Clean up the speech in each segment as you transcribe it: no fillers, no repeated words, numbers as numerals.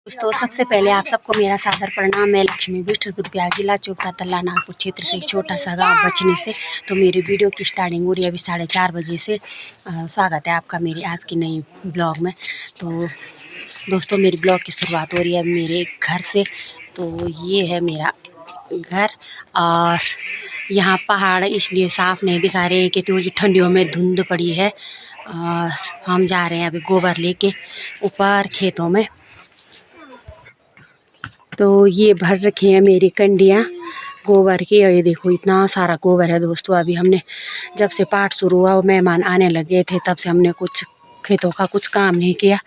दोस्तों सबसे पहले आप सबको मेरा सादर प्रणाम। मैं लक्ष्मी बिष्ट दुर्गा जिला चौथा तल्ला नागपुर क्षेत्र से एक छोटा सा गाँव बचने से। तो मेरी वीडियो की स्टार्टिंग हो रही है अभी 4:30 बजे से। स्वागत है आपका मेरी आज की नई ब्लॉग में। तो दोस्तों मेरी ब्लॉग की शुरुआत हो रही है मेरे घर से। तो ये है मेरा घर और यहाँ पहाड़ इसलिए साफ़ नहीं दिखा रहे हैं क्योंकि ठंडियों में धुंध पड़ी है। और हम जा रहे हैं अभी गोबर लेके ऊपर खेतों में। तो ये भर रखी हैं मेरी कंडियाँ गोबर की। और ये देखो इतना सारा गोबर है दोस्तों। अभी हमने जब से पाठ शुरू हुआ मेहमान आने लगे थे तब से हमने कुछ खेतों का कुछ काम नहीं किया।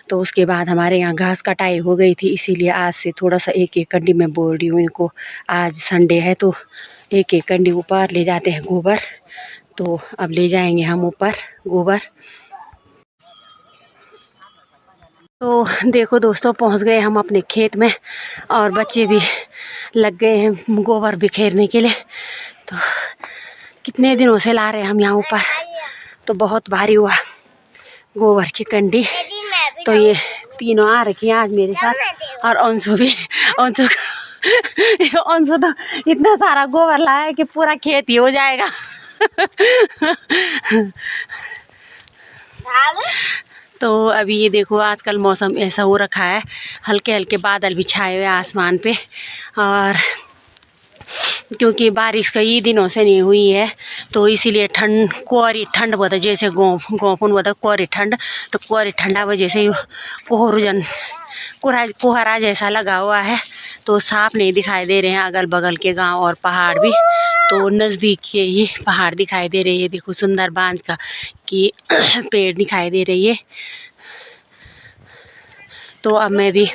तो उसके बाद हमारे यहाँ घास कटाई हो गई थी, इसीलिए आज से थोड़ा सा एक एक कंडी में बोल रही हूँ इनको। आज संडे है तो एक एक कंडी ऊपर ले जाते हैं गोबर। तो अब ले जाएंगे हम ऊपर गोबर। तो देखो दोस्तों पहुंच गए हम अपने खेत में और बच्चे भी लग गए हैं गोबर बिखेरने के लिए। तो कितने दिनों से ला रहे हैं हम यहाँ ऊपर, तो बहुत भारी हुआ गोबर की कंडी। तो ये तीनों आ रखी हैं आज मेरे साथ और अंशु भी। अंशु तो इतना सारा गोबर लाया है कि पूरा खेत ही हो जाएगा। तो अभी ये देखो आजकल मौसम ऐसा हो रखा है, हल्के हल्के बादल भी छाए हुए आसमान पे। और क्योंकि बारिश कई दिनों से नहीं हुई है तो इसीलिए कोहरी ठंड बता जैसे गोपुन बता कोहरी ठंड। तो कोहरी ठंडा वजह से कोहरुजन कोहरा जैसा लगा हुआ है। तो साफ नहीं दिखाई दे रहे हैं अगल बगल के गांव और पहाड़ भी। तो नज़दीक के ही पहाड़ दिखाई दे रही है। देखो सुंदर बांज का कि पेड़ दिखाई दे रही है। तो अब मैं भी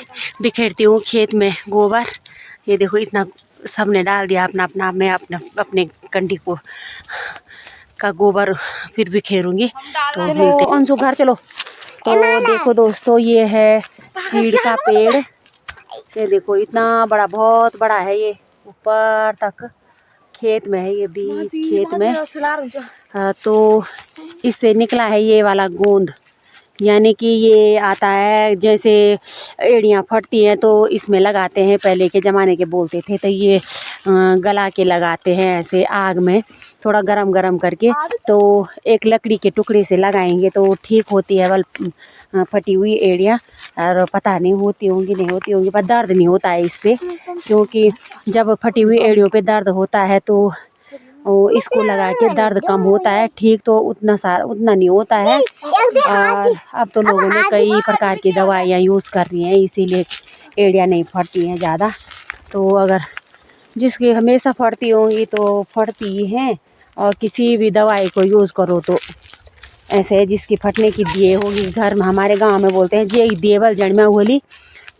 बिखेरती हूँ खेत में गोबर। ये देखो इतना सबने डाल दिया अपना अपना। मैं अपने कंडी को का गोबर फिर बिखेरूंगी। तो अंशु घर चलो। तो देखो दोस्तों ये है चीड़ का पेड़। ये देखो इतना बड़ा बहुत बड़ा है, ये ऊपर तक खेत में है, ये बीच खेत में। तो इससे निकला है ये वाला गोंद, यानी कि ये आता है जैसे एड़ियाँ फटती हैं तो इसमें लगाते हैं। पहले के ज़माने के बोलते थे तो ये गला के लगाते हैं ऐसे आग में थोड़ा गरम गरम करके। तो एक लकड़ी के टुकड़े से लगाएंगे तो ठीक होती है बल फटी हुई एड़ियाँ। और पता नहीं होती होंगी नहीं होती होंगी पर दर्द नहीं होता है इससे, क्योंकि जब फटी हुई एड़ियों पे दर्द होता है तो इसको लगा के दर्द कम होता है। ठीक तो उतना नहीं होता है। और अब तो लोगों ने कई प्रकार की दवाइयाँ यूज़ कर रही हैं इसीलिए एड़ियाँ नहीं फटती हैं ज़्यादा। तो अगर जिसकी हमेशा फटती होंगी तो फटती ही हैं, और किसी भी दवाई को यूज़ करो तो ऐसे है जिसकी फटने की दिए होगी। घर में हमारे गांव में बोलते हैं जे देवल जड़ में होली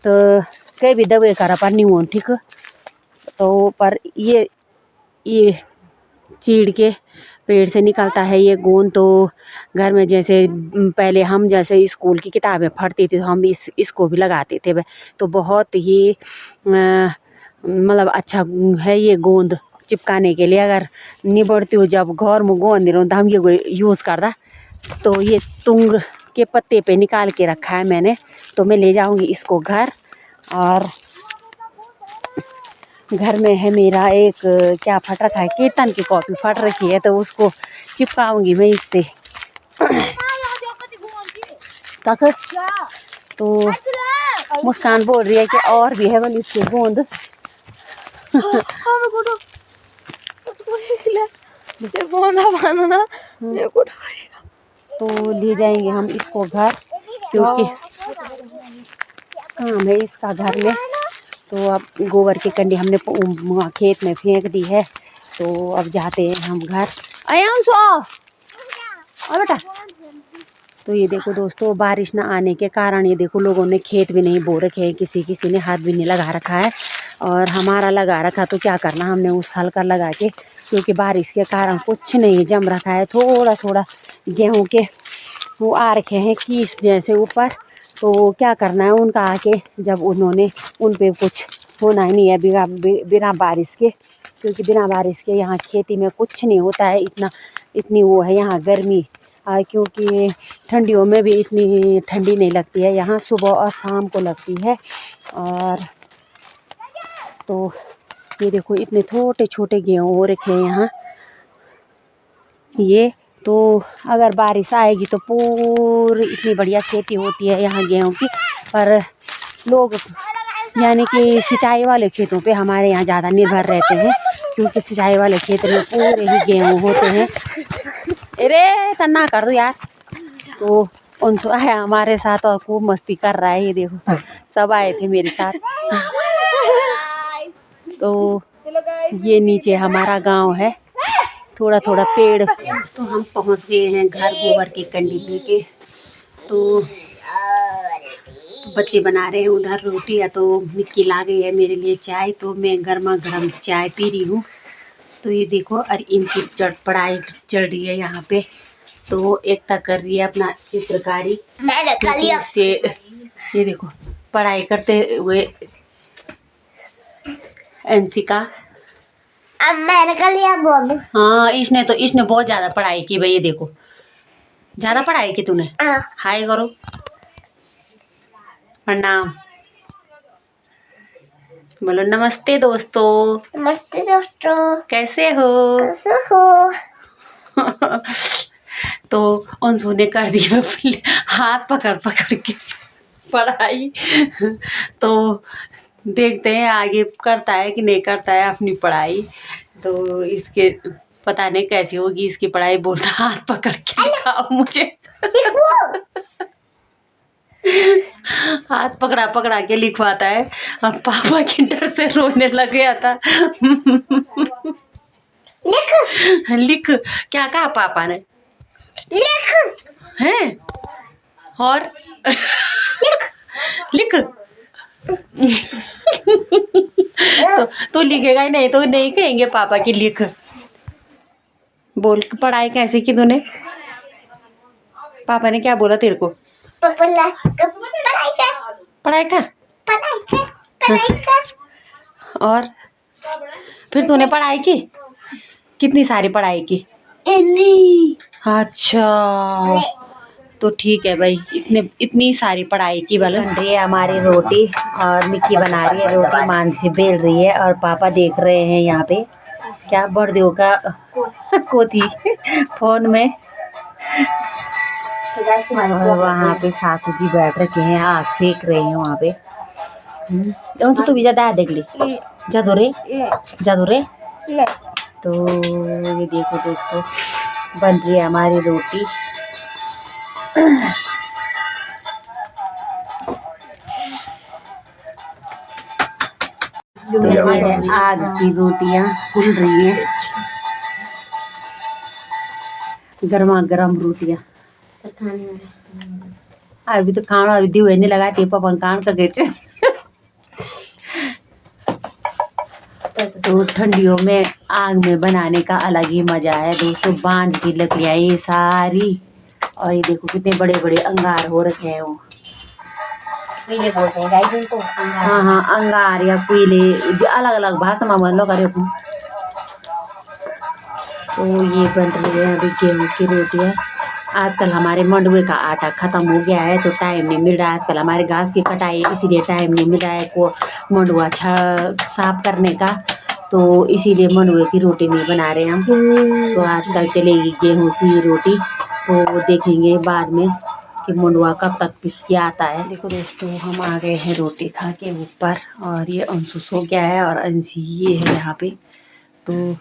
तो कई भी दवाई करा पर नहीं हो ठीक। तो पर ये चीड़ के पेड़ से निकलता है ये गोंद। तो घर में जैसे पहले हम जैसे स्कूल की किताबें पढ़ती थी तो हम इसको भी लगाते थे। तो बहुत ही मतलब अच्छा है ये गोंद चिपकाने के लिए। अगर निबड़ती हूँ जब घर में गोंद नहीं तो हम ये यूज़ करता। तो ये तुंग के पत्ते पे निकाल के रखा है मैंने, तो मैं ले जाऊँगी इसको घर। और घर में है मेरा एक क्या फट रखा है, कीर्तन की कॉपी फट रखी है तो उसको चिपकाऊंगी मैं इससे। तो मुस्कान बोल रही है कि और भी है बन इसके गोंद। तो ले जाएंगे हम इसको घर, क्योंकि काम है इसका घर में। तो अब गोबर की कंडी हमने खेत में फेंक दी है। तो अब जाते हैं हम घर। बेटा तो ये देखो दोस्तों बारिश ना आने के कारण ये देखो लोगों ने खेत भी नहीं बो रखे हैं, किसी ने हाथ भी नहीं लगा रखा है। और हमारा लगा रखा तो क्या करना, हमने उस हल कर लगा के, क्योंकि बारिश के कारण कुछ नहीं जम रखा है। थोड़ा थोड़ा गेहूँ के वो आ रखे हैं कीस जैसे ऊपर। तो क्या करना है उनका आके, जब उन्होंने उन पे कुछ होना ही नहीं है बिना बारिश के, क्योंकि बिना बारिश के यहाँ खेती में कुछ नहीं होता है। इतनी वो है यहाँ गर्मी क्योंकि ठंडियों में भी इतनी ठंडी नहीं लगती है, यहाँ सुबह और शाम को लगती है। और तो ये देखो इतने छोटे छोटे गेहूँ हो रखे हैं यहाँ। ये तो अगर बारिश आएगी तो पूरी इतनी बढ़िया खेती होती है यहाँ गेहूँ की। पर लोग यानी कि सिंचाई वाले खेतों पे हमारे यहाँ ज़्यादा निर्भर रहते हैं, क्योंकि सिंचाई वाले खेत में पूरे ही गेहूँ होते हैं। अरे तन्ना कर दो यार। तो उनसे आया हमारे साथ और खूब मस्ती कर रहा है। ये देखो सब आए थे मेरे साथ। तो ये नीचे हमारा गांव है, थोड़ा थोड़ा पेड़। तो हम पहुंच गए हैं घर गोबर की कंडी लेके। तो बच्चे बना रहे हैं उधर रोटी, या तो मिक्की ला गई है मेरे लिए चाय, तो मैं गर्मा गर्म चाय पी रही हूँ। तो ये देखो और इनकी पढ़ाई चल रही है यहाँ पे। तो एकता कर रही है अपना चित्रकारी से। ये देखो पढ़ाई करते हुए एनसिका। अब मैंने कर लिया बोल। हाँ इसने बहुत ज़्यादा पढ़ाई की भाई। ये देखो ज़्यादा पढ़ाई की तूने। हाय करो, प्रणाम बोलो। नमस्ते दोस्तों। नमस्ते दोस्तों, कैसे हो? कैसे हो? तो अंशु ने कर दिया हाथ पकड़ पकड़ के पढ़ाई। तो देखते हैं आगे करता है कि नहीं करता है अपनी पढ़ाई। तो इसके पता नहीं कैसी होगी इसकी पढ़ाई। बोलता हाथ पकड़ के लिखाओ मुझे। हाथ पकड़ा पकड़ा के लिखवाता है। अब पापा के डर से रोने लग गया था। लिख लिख क्या कहा पापा ने? लिख हैं और लिख। तो लिखेगा ही नहीं तो नहीं कहेंगे पापा की लिख। बोल पढ़ाई कैसे की तूने? पापा ने क्या बोला तेरे को? पढ़ाई कर, पढ़ाई कर, पढ़ाई कर, पढ़ाई कर। और फिर तूने पढ़ाई की? कितनी सारी पढ़ाई की? अच्छा तो ठीक है भाई, इतनी सारी पढ़ाई की। बन रही है हमारी रोटी और मिक्की बना रही है रोटी, मानसी बेल रही है और पापा देख रहे हैं यहाँ पे क्या बर्दियों का कोती फोन में। और वहाँ पे सासू जी बैठ रखे हैं, आग सेक रहे हैं वहाँ पे। तू भी ज्यादा देख ली जादू रे। तो ये देखो दोस्तों बन रही है हमारी रोटी। आग की रोटियां फूल रही हैं, गर्मा गर्म रोटियां। अभी तो खाना अभी दिवे नहीं लगा टेपा बन कान का गए। तो ठंडियों में आग में बनाने का अलग ही मजा है दोस्तों। बांझ की लकड़ियाँ ये सारी, और ये देखो कितने बड़े बड़े अंगार हो रखे हैं। वो कोयले बोलते हैं गाइस इनको। हाँ अंगार या कोयले, जो अलग अलग भाषा में बोलो करे। तो ये बन रही है अभी गेहूँ की रोटियाँ। आजकल हमारे मंडुए का आटा ख़त्म हो गया है, तो टाइम नहीं मिल रहा है आजकल हमारे घास की कटाई, इसीलिए टाइम नहीं मिल रहा है को मंडुआ साफ करने का। तो इसीलिए मंडुए की रोटी नहीं बना रहे हम। तो आजकल चलेगी गेहूँ की रोटी। तो देखेंगे बाद में कि मंडुआ कब तक पिस के आता है। देखो दोस्तों हम आ गए हैं रोटी खा के ऊपर, और ये अंशु सो गया है और अंशी ये है यहाँ पे। तो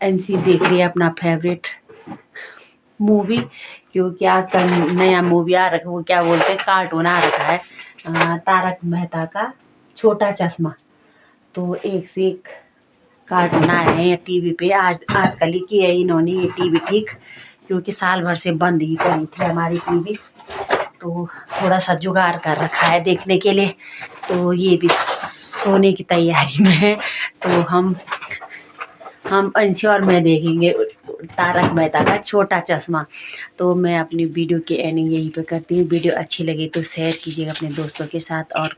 अंशी देख रही है अपना फेवरेट मूवी, क्योंकि आजकल नया मूवी आ रखा, वो क्या बोलते हैं कार्टून आ रखा है, तारक मेहता का छोटा चश्मा। तो एक से एक कार्टून आ रहे हैं टीवी पे। आजकल ही किया इन्होंने ये टीवी ठीक, क्योंकि साल भर से बंद ही पड़ी थी हमारी टीवी। तो थोड़ा सा जुगाड़ कर रखा है देखने के लिए। तो ये भी सोने की तैयारी में है। तो हम अंशी और मैं देखेंगे तारक मेहता का छोटा चश्मा। तो मैं अपनी वीडियो की एंडिंग यहीं पे करती हूँ। वीडियो अच्छी लगी तो शेयर कीजिएगा अपने दोस्तों के साथ और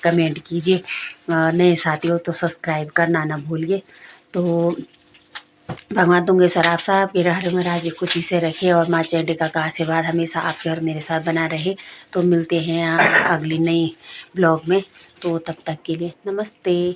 कमेंट कीजिए। नए साथी हो तो सब्सक्राइब करना ना भूलिए। तो भगवान तुंगेश्वर आप साहब के हर में राजी खुशी से रखे और माँ चंडिका का आशीर्वाद हमेशा आपके और मेरे साथ बना रहे। तो मिलते हैं अगली नई ब्लॉग में। तो तब तक के लिए नमस्ते।